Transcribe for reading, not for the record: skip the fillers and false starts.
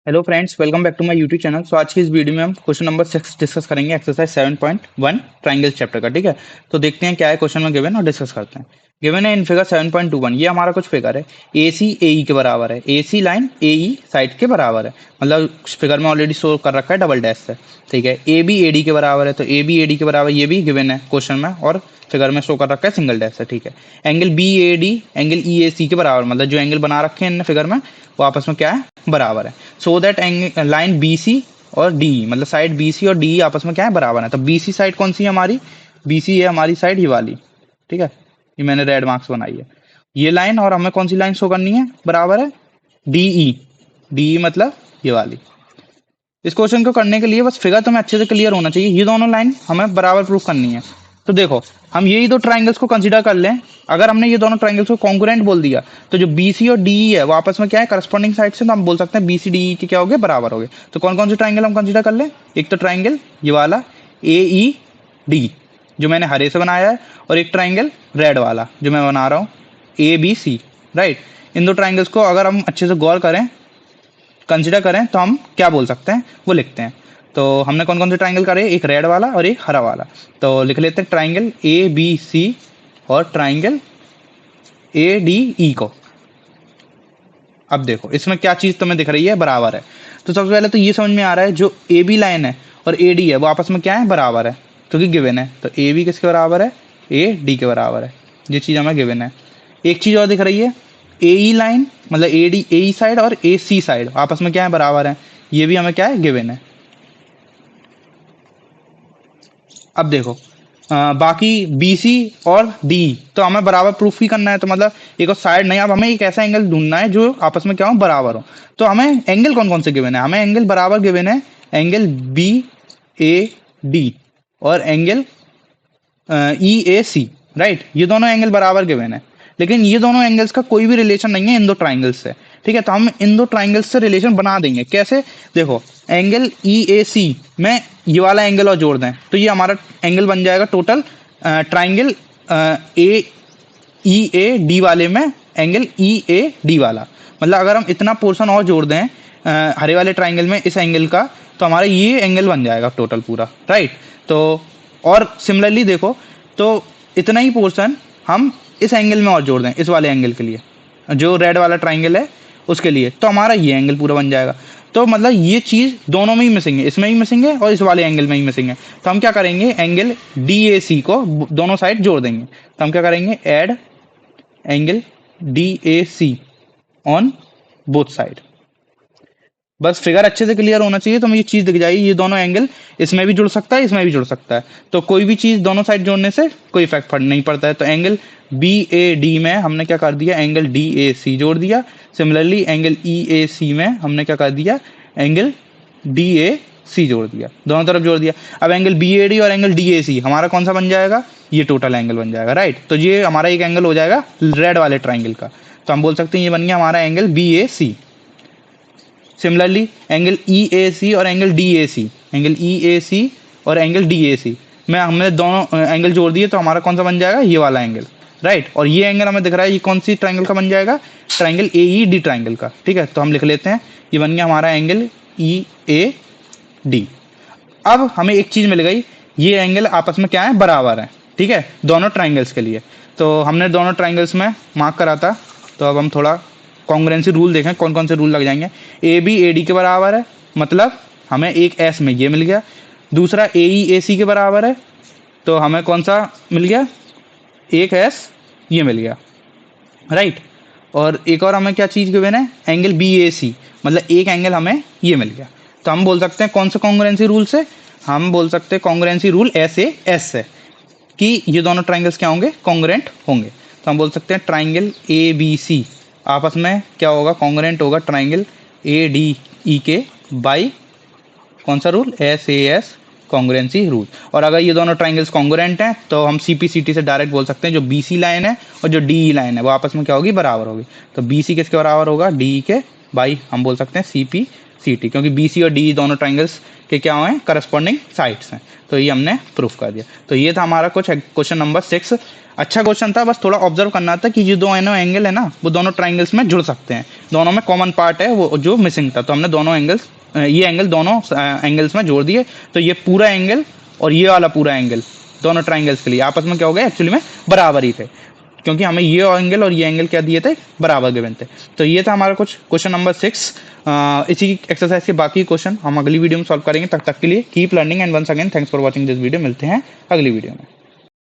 Hello friends, welcome back to my YouTube channel. So आज की इस वीडियो में हम क्वेश्चन नंबर 6 डिस्कस करेंगे, एक्सरसाइज 7.1 ट्राइंगल चैप्टर का। ठीक है, तो देखते हैं क्या है क्वेश्चन में गिवन और डिस्कस करते हैं। गिवन है इन फिगर 7.21, ये हमारा कुछ फिगर है। ए सी ए ई के बराबर है, ए सी लाइन ए ई साइड के बराबर है, मतलब फिगर में ऑलरेडी शो कर रखा है डबल डैश से। ठीक है, ए बी ए डी के बराबर है, तो ए बी ए डी के बराबर ये भी गिवन है क्वेश्चन में और फिगर में शो कर रखा है सिंगल डैश से। ठीक है, angle B A D angle E A C के बराबर, मतलब जो एंगल बना रखे हैं फिगर में वो आपस में क्या है, बराबर है। So that line B C और डी, मतलब साइड बी सी और डी आपस में क्या है, बराबर है। तो बी सी साइड कौन सी है हमारी, बी सी है हमारी साइड ये वाली। ठीक है, ये मैंने रेड मार्क्स बनाई है ये लाइन, और हमें कौन सी लाइन शो करनी है, बराबर है डीई। डीई मतलब ये वाली। इस क्वेश्चन को करने के लिए बस फिगर तुम्हें अच्छे से क्लियर होना चाहिए, ये दोनों लाइन हमें बराबर प्रूफ करनी है। तो देखो, हम यही दो ट्राइंगल्स को कंसीडर कर लें। अगर हमने ये दोनों ट्राइंगल्स को कॉन्ग्रुएंट बोल दिया तो जो बी सी और डी है वो आपस में क्या है, करस्पॉन्डिंग साइड से, तो हम बोल सकते हैं बी सी डी के क्या हो गए, बराबर हो गए। तो कौन कौन से ट्राइंगल हम कंसीडर कर लें, एक तो ट्राइंगल ये वाला ए ई डी जो मैंने हरे से बनाया है, और एक ट्राइंगल रेड वाला जो मैं बना रहा हूँ ए बी सी। राइट, इन दो ट्राइंगल्स को अगर हम अच्छे से गौर करें, कंसिडर करें, तो हम क्या बोल सकते हैं वो लिखते हैं। तो हमने कौन कौन से ट्राइंगल करे, एक रेड वाला और एक हरा वाला। तो लिख लेते हैं ट्राइंगल ए बी सी और ट्राइंगल ए डी ई को। अब देखो इसमें क्या चीज तुम्हें दिख रही है, बराबर है। तो सबसे पहले तो ये समझ में आ रहा है जो ए बी लाइन है और ए डी है वो आपस में क्या है, बराबर है, क्योंकि गिवन है। तो ए बी किसके बराबर है, ए डी के बराबर है, ये चीज हमें गिवन है। एक चीज और दिख रही है, ए ई लाइन मतलब A D A E side और ए सी साइड आपस में क्या है, बराबर है, ये भी हमें क्या है, गिवन है। अब देखो बाकी बी सी और डी तो हमें बराबर प्रूफ ही करना है, तो मतलब एक और साइड नहीं, अब हमें एक ऐसा एंगल ढूंढना है जो आपस में क्या हो, बराबर हो। तो हमें एंगल कौन कौन से गिवन है, हमें एंगल बराबर गिवन है, एंगल बी ए डी और angle E A C. Right, ये दोनों एंगल बराबर गिवन है, लेकिन ये दोनों एंगल्स का कोई भी रिलेशन नहीं है इन दो ट्राइंगल्स से। ठीक है, तो हम इन दो ट्राइंगल्स से रिलेशन बना देंगे कैसे, देखो एंगल ई ए सी में ये वाला एंगल और जोड़ दें तो ये हमारा एंगल बन जाएगा total triangle A E A D वाले में एंगल ई ए डी वाला। मतलब अगर हम इतना पोर्शन और जोड़ दें हरे वाले ट्राइंगल में इस एंगल का, तो हमारा ये एंगल बन जाएगा टोटल पूरा। राइट, तो और सिमिलरली देखो, तो इतना ही पोर्शन हम इस एंगल में और जोड़ दें इस वाले एंगल के लिए, जो रेड वाला ट्राइंगल है उसके लिए, तो हमारा ये एंगल पूरा बन जाएगा। तो मतलब ये चीज दोनों में ही मिसिंग है, इसमें ही मिसिंग है और इस वाले एंगल में ही मिसिंग है। तो हम क्या करेंगे, एंगल डी ए सी को दोनों साइड जोड़ देंगे। तो हम क्या करेंगे, add angle D A C on both side. बस फिगर अच्छे से क्लियर होना चाहिए, तो हमें ये चीज दिख जाएगी, ये दोनों एंगल इसमें भी जुड़ सकता है, इसमें भी जुड़ सकता है। तो कोई भी चीज दोनों साइड जोड़ने से कोई इफेक्ट नहीं पड़ता है। तो एंगल बी ए डी में हमने क्या कर दिया, एंगल डी ए सी जोड़ दिया। सिमिलरली एंगल ई ए सी में हमने क्या कर दिया, एंगल डी ए सी जोड़ दिया, दोनों तरफ जोड़ दिया। अब एंगल बी ए डी और एंगल डी ए सी हमारा कौन सा बन जाएगा, ये टोटल एंगल बन जाएगा। राइट, तो ये हमारा एक एंगल हो जाएगा रेड वाले ट्राइंगल का। तो हम बोल सकते हैं ये बन गया हमारा angle B A C. Similarly angle E A C और angle D A C, angle E A C और एंगल डी ए सी में हमने दोनों एंगल जोड़ दिए, तो हमारा कौन सा बन जाएगा, ये वाला एंगल। राइट, और ये एंगल हमें दिख रहा है, ये कौन सी ट्राइंगल का बन जाएगा, triangle A E D triangle का। ठीक है, तो हम लिख लेते हैं ये बन गया हमारा एंगल ई ए डी। अब हमें एक चीज मिल गई, ये एंगल आपस में क्या है, बराबर है। ठीक है, दोनों ट्राइंगल्स के लिए। तो हमने दोनों ट्राइंगल्स में मार्क करा था, तो अब हम थोड़ा कॉन्ग्रुएंसी रूल देखें कौन कौन से रूल लग जाएंगे। ए बी ए डी के बराबर है, मतलब हमें एक एस में ये मिल गया। दूसरा ए ई ए सी के बराबर है, तो हमें कौन सा मिल गया, एक एस ये मिल गया। राइट, और एक और हमें क्या चीज गिवन है, एंगल बी ए सी, मतलब एक एंगल हमें ये मिल गया। तो हम बोल सकते हैं कौन सा कॉन्ग्रुएंसी रूल से, हम बोल सकते हैं congruency rule S A S से, कि ये दोनों ट्राइंगल्स क्या होंगे, कॉन्ग्रुएंट होंगे। तो हम बोल सकते हैं ट्राइंगल ए बी सी आपस में क्या होगा, कॉन्ग्रुएंट होगा ट्राइंगल ए डी ई के बाई कौन सा rule, S A S congruency rule. और अगर ये दोनों ट्राइंगल्स कॉन्ग्रुएंट हैं तो हम सी पी सी टी से डायरेक्ट बोल सकते हैं जो बी सी लाइन है और जो डी ई लाइन है वो आपस में क्या होगी, बराबर होगी। तो बी सी किसके बराबर होगा, डी ई के, बाई हम बोल सकते हैं सी पी सी टी, क्योंकि बी सी और डी दोनों ट्राइंगल्स के क्या हैं, करस्पॉन्डिंग साइड्स हैं। तो ये हमने प्रूफ कर दिया। तो ये था हमारा कुछ क्वेश्चन नंबर 6। अच्छा क्वेश्चन था, बस थोड़ा ऑब्जर्व करना था कि ये दो एंगल है ना, वो दोनों ट्राइंगल्स में जुड़ सकते हैं, दोनों में कॉमन पार्ट है वो जो मिसिंग था। तो हमने दोनों एंगल्स, ये एंगल दोनों एंगल्स में जोड़ दिए। तो ये पूरा एंगल और ये वाला पूरा एंगल दोनों ट्राइंगल्स के लिए आपस में क्या हो गया, एक्चुअली में बराबर ही थे, क्योंकि हमें ये एंगल और ये एंगल क्या दिए थे, बराबर गिवन थे। तो ये था हमारा कुछ क्वेश्चन नंबर 6। इसी एक्सरसाइज के बाकी क्वेश्चन हम अगली वीडियो में सॉल्व करेंगे। तब तक के लिए keep learning and once again thanks for watching this video. मिलते हैं अगली वीडियो में।